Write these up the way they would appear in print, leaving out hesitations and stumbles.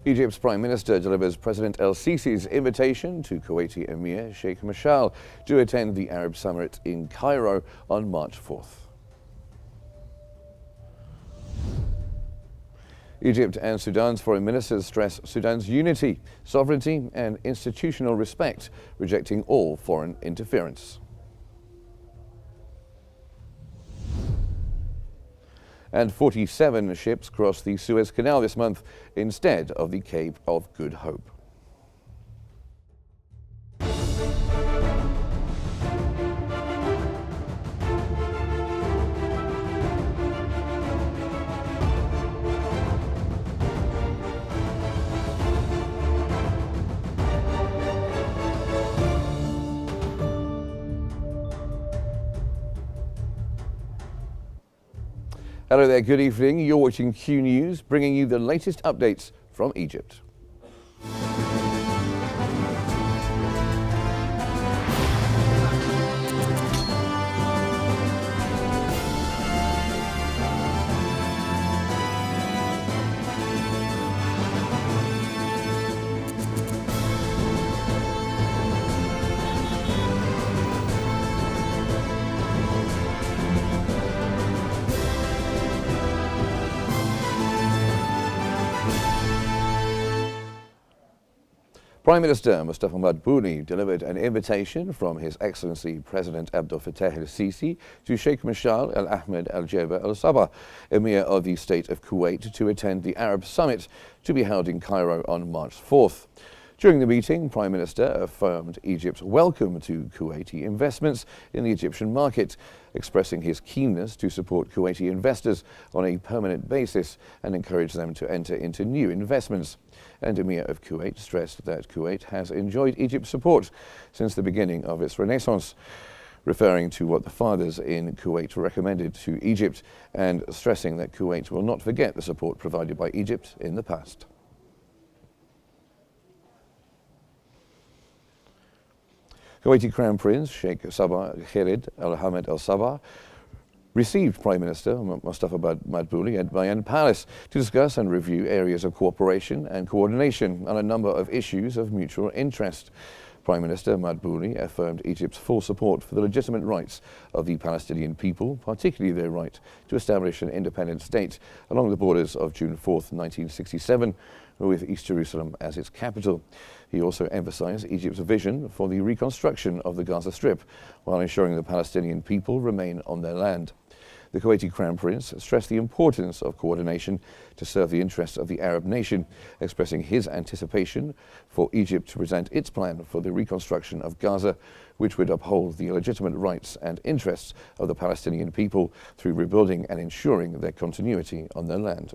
Egypt's Prime Minister delivers President el-Sisi's invitation to Kuwaiti Emir Sheikh Mashal to attend the Arab Summit in Cairo on March 4th. Egypt and Sudan's foreign ministers stress Sudan's unity, sovereignty and institutional respect, rejecting all foreign interference. And 47 ships crossed the Suez Canal this month instead of the Cape of Good Hope. Hello there, good evening. You're watching Q News, bringing you the latest updates from Egypt. Prime Minister Mustafa Madbouli delivered an invitation from His Excellency President Abdel Fattah el-Sisi to Sheikh Mashal al-Ahmed al-Jaber al-Sabah, Emir of the State of Kuwait, to attend the Arab Summit to be held in Cairo on March 4th. During the meeting, Prime Minister affirmed Egypt's welcome to Kuwaiti investments in the Egyptian market, expressing his keenness to support Kuwaiti investors on a permanent basis and encourage them to enter into new investments. And Emir of Kuwait stressed that Kuwait has enjoyed Egypt's support since the beginning of its renaissance, referring to what the fathers in Kuwait recommended to Egypt and stressing that Kuwait will not forget the support provided by Egypt in the past. Kuwaiti Crown Prince Sheikh Sabah Khalid al-Hamad al-Sabah received Prime Minister Mustafa Madbouli at Bayan Palace to discuss and review areas of cooperation and coordination on a number of issues of mutual interest. Prime Minister Madbouli affirmed Egypt's full support for the legitimate rights of the Palestinian people, particularly their right to establish an independent state along the borders of June 4th, 1967, with East Jerusalem as its capital. He also emphasized Egypt's vision for the reconstruction of the Gaza Strip, while ensuring the Palestinian people remain on their land. The Kuwaiti Crown Prince stressed the importance of coordination to serve the interests of the Arab nation, expressing his anticipation for Egypt to present its plan for the reconstruction of Gaza, which would uphold the legitimate rights and interests of the Palestinian people through rebuilding and ensuring their continuity on their land.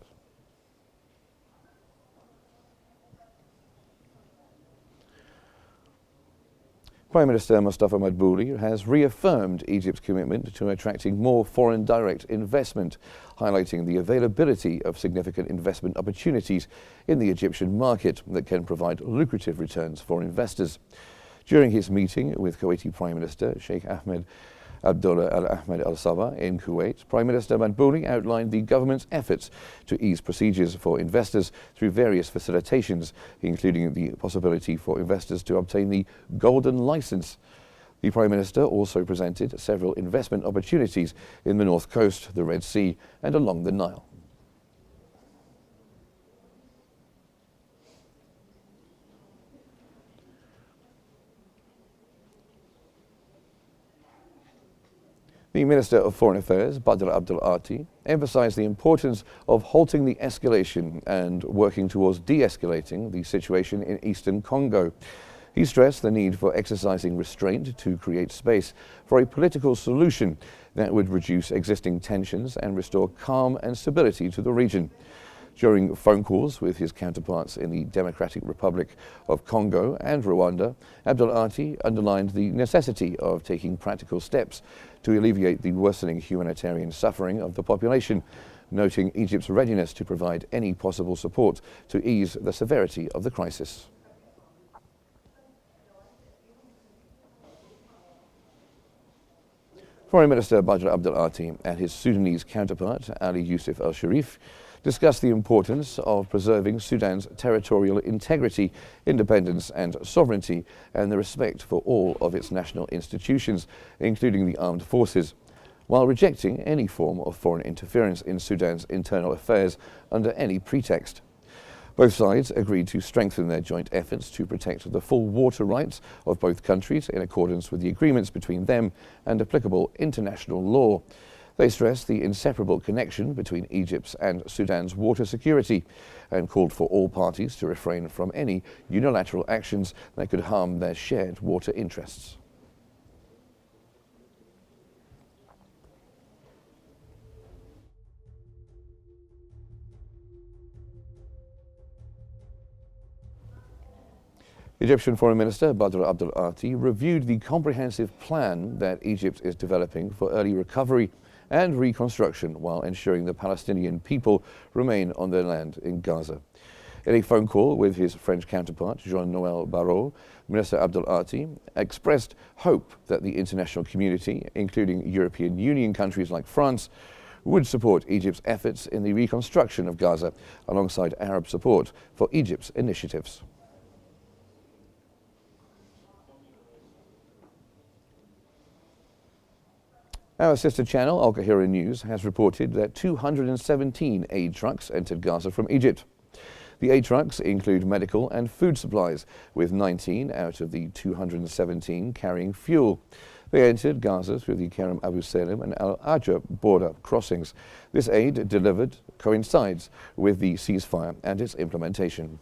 Prime Minister Mustafa Madbouli has reaffirmed Egypt's commitment to attracting more foreign direct investment, highlighting the availability of significant investment opportunities in the Egyptian market that can provide lucrative returns for investors. During his meeting with Kuwaiti Prime Minister Sheikh Ahmed Abdullah al-Ahmed al-Sabah in Kuwait, Prime Minister Madbouli outlined the government's efforts to ease procedures for investors through various facilitations, including the possibility for investors to obtain the Golden License. The Prime Minister also presented several investment opportunities in the North Coast, the Red Sea and along the Nile. The Minister of Foreign Affairs, Badr Abdul Ati, emphasized the importance of halting the escalation and working towards de-escalating the situation in eastern Congo. He stressed the need for exercising restraint to create space for a political solution that would reduce existing tensions and restore calm and stability to the region. During phone calls with his counterparts in the Democratic Republic of Congo and Rwanda, Abdul Ati underlined the necessity of taking practical steps to alleviate the worsening humanitarian suffering of the population, noting Egypt's readiness to provide any possible support to ease the severity of the crisis. Foreign Minister Badr Abdul Ati and his Sudanese counterpart Ali Yusuf al-Sharif discussed the importance of preserving Sudan's territorial integrity, independence and sovereignty, and the respect for all of its national institutions, including the armed forces, while rejecting any form of foreign interference in Sudan's internal affairs under any pretext. Both sides agreed to strengthen their joint efforts to protect the full water rights of both countries in accordance with the agreements between them and applicable international law. They stressed the inseparable connection between Egypt's and Sudan's water security and called for all parties to refrain from any unilateral actions that could harm their shared water interests. Egyptian Foreign Minister Badr Abdel Ati reviewed the comprehensive plan that Egypt is developing for early recovery and reconstruction while ensuring the Palestinian people remain on their land in Gaza. In a phone call with his French counterpart, Jean-Noël Barrot, Minister Abdel Ati expressed hope that the international community, including European Union countries like France, would support Egypt's efforts in the reconstruction of Gaza alongside Arab support for Egypt's initiatives. Our sister channel, Al Qahira News, has reported that 217 aid trucks entered Gaza from Egypt. The aid trucks include medical and food supplies, with 19 out of the 217 carrying fuel. They entered Gaza through the Kerem Abu Salim and Al Ajab border crossings. This aid delivered coincides with the ceasefire and its implementation.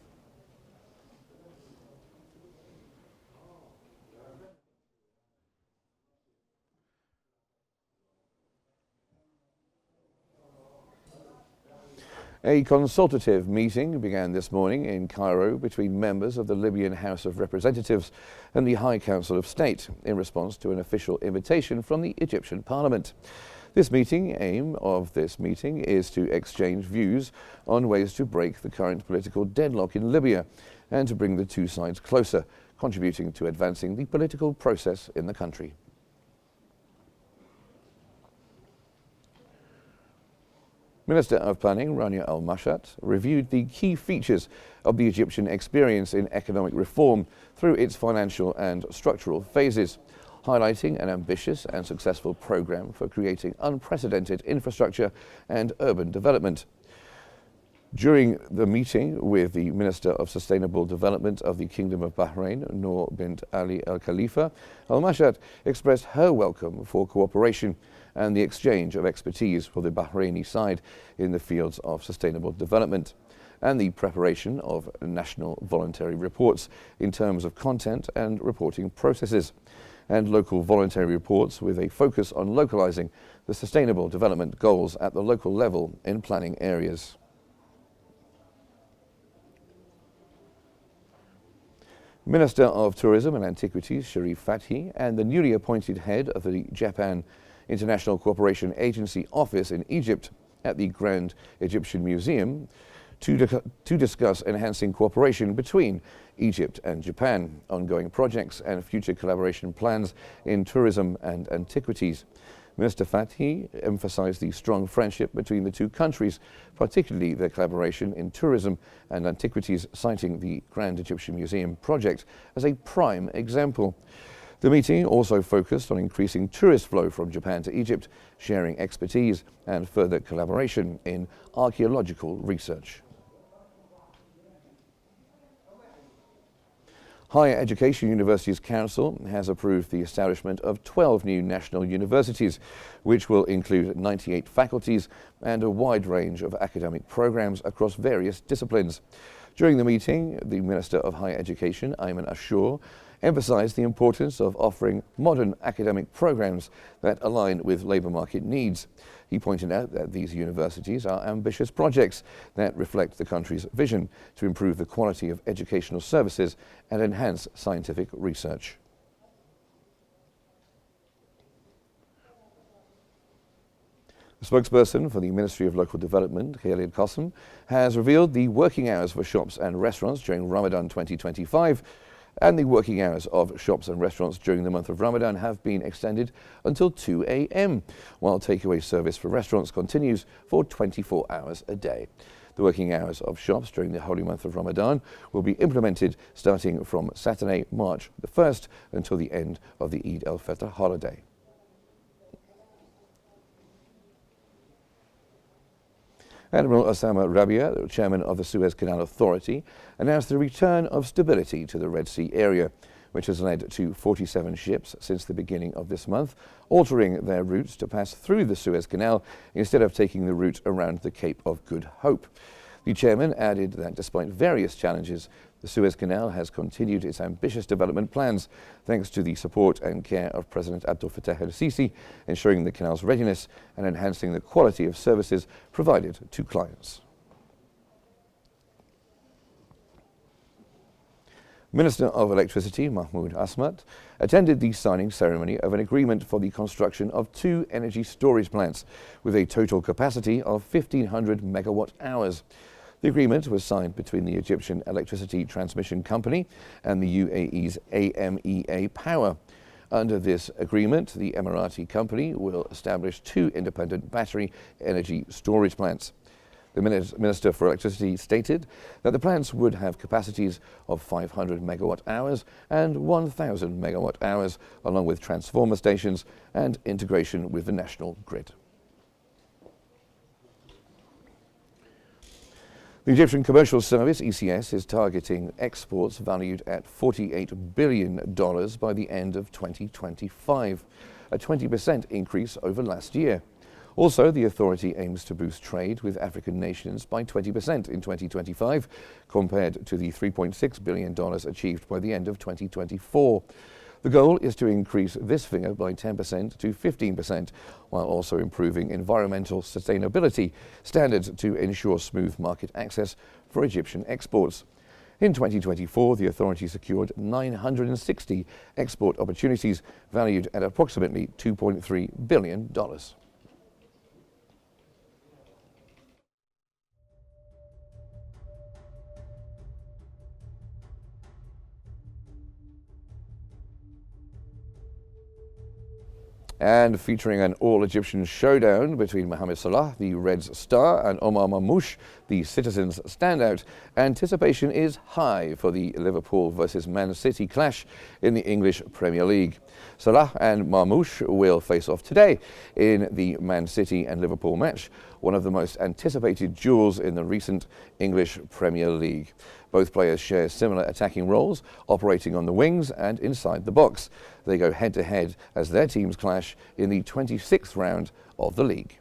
A consultative meeting began this morning in Cairo between members of the Libyan House of Representatives and the High Council of State in response to an official invitation from the Egyptian Parliament. Aim of this meeting is to exchange views on ways to break the current political deadlock in Libya and to bring the two sides closer, contributing to advancing the political process in the country. Minister of Planning Rania Al-Mashat reviewed the key features of the Egyptian experience in economic reform through its financial and structural phases, highlighting an ambitious and successful program for creating unprecedented infrastructure and urban development. During the meeting with the Minister of Sustainable Development of the Kingdom of Bahrain, Noor bint Ali Al Khalifa, Al-Mashat expressed her welcome for cooperation and the exchange of expertise for the Bahraini side in the fields of sustainable development and the preparation of national voluntary reports in terms of content and reporting processes, and local voluntary reports with a focus on localizing the sustainable development goals at the local level in planning areas. Minister of Tourism and Antiquities Sharif Fathi and the newly appointed head of the Japan International Cooperation Agency office in Egypt at the Grand Egyptian Museum to discuss enhancing cooperation between Egypt and Japan, ongoing projects and future collaboration plans in tourism and antiquities. Minister Fathi emphasized the strong friendship between the two countries, particularly their collaboration in tourism and antiquities, citing the Grand Egyptian Museum project as a prime example. The meeting also focused on increasing tourist flow from Japan to Egypt, sharing expertise and further collaboration in archaeological research. Higher Education Universities Council has approved the establishment of 12 new national universities, which will include 98 faculties and a wide range of academic programs across various disciplines. During the meeting, the Minister of Higher Education, Ayman Ashur, emphasized the importance of offering modern academic programs that align with labour market needs. He pointed out that these universities are ambitious projects that reflect the country's vision to improve the quality of educational services and enhance scientific research. The spokesperson for the Ministry of Local Development, Khalid Qasim, has revealed the working hours for shops and restaurants during Ramadan 2025 And the working hours of shops and restaurants during the month of Ramadan have been extended until 2 a.m, while takeaway service for restaurants continues for 24 hours a day. The working hours of shops during the holy month of Ramadan will be implemented starting from Saturday, March the 1st until the end of the Eid al-Fitr holiday. Admiral Osama Rabia, the chairman of the Suez Canal Authority, announced the return of stability to the Red Sea area, which has led to 47 ships since the beginning of this month altering their routes to pass through the Suez Canal instead of taking the route around the Cape of Good Hope. The chairman added that despite various challenges, the Suez Canal has continued its ambitious development plans thanks to the support and care of President Abdel Fattah el-Sisi, ensuring the canal's readiness and enhancing the quality of services provided to clients. Minister of Electricity Mahmoud Asmat attended the signing ceremony of an agreement for the construction of 2 energy storage plants with a total capacity of 1,500 megawatt hours. The agreement was signed between the Egyptian Electricity Transmission Company and the UAE's AMEA Power. Under this agreement, the Emirati company will establish 2 independent battery energy storage plants. The Minister for Electricity stated that the plants would have capacities of 500 megawatt hours and 1,000 megawatt hours, along with transformer stations and integration with the national grid. The Egyptian Commercial Service, ECS, is targeting exports valued at $48 billion by the end of 2025, a 20% increase over last year. Also, the authority aims to boost trade with African nations by 20% in 2025, compared to the $3.6 billion achieved by the end of 2024. The goal is to increase this figure by 10% to 15%, while also improving environmental sustainability standards to ensure smooth market access for Egyptian exports. In 2024, the authority secured 960 export opportunities valued at approximately $2.3 billion. And featuring an all-Egyptian showdown between Mohamed Salah, the Reds star, and Omar Mamouche, the Citizens standout, anticipation is high for the Liverpool versus Man City clash in the English Premier League. Salah and Mamouche will face off today in the Man City and Liverpool match, one of the most anticipated duels in the recent English Premier League. Both players share similar attacking roles, operating on the wings and inside the box. They go head-to-head as their teams clash in the 26th round of the league.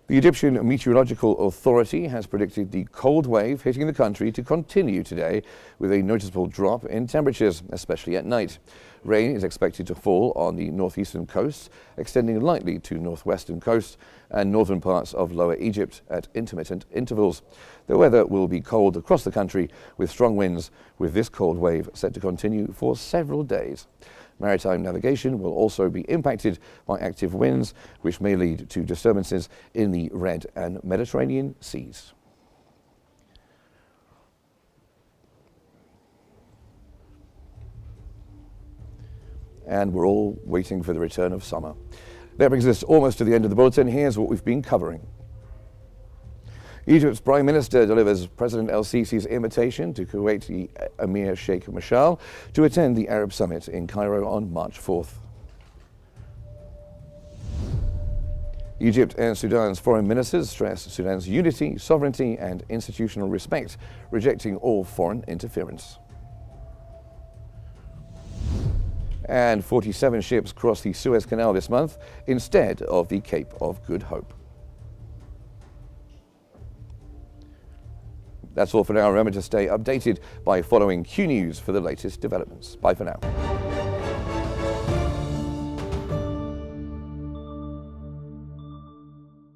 The Egyptian Meteorological Authority has predicted the cold wave hitting the country to continue today, with a noticeable drop in temperatures, especially at night. Rain is expected to fall on the northeastern coast, extending lightly to northwestern coasts and northern parts of Lower Egypt at intermittent intervals. The weather will be cold across the country, with strong winds, with this cold wave set to continue for several days. Maritime navigation will also be impacted by active winds, which may lead to disturbances in the Red and Mediterranean seas. And we're all waiting for the return of summer. That brings us almost to the end of the bulletin. Here's what we've been covering. Egypt's Prime Minister delivers President el-Sisi's invitation to Kuwaiti Emir Sheikh Mashal to attend the Arab Summit in Cairo on March 4th. Egypt and Sudan's foreign ministers stress Sudan's unity, sovereignty and institutional respect, rejecting all foreign interference. And 47 ships crossed the Suez Canal this month instead of the Cape of Good Hope. That's all for now. Remember to stay updated by following Qnews for the latest developments. Bye for now.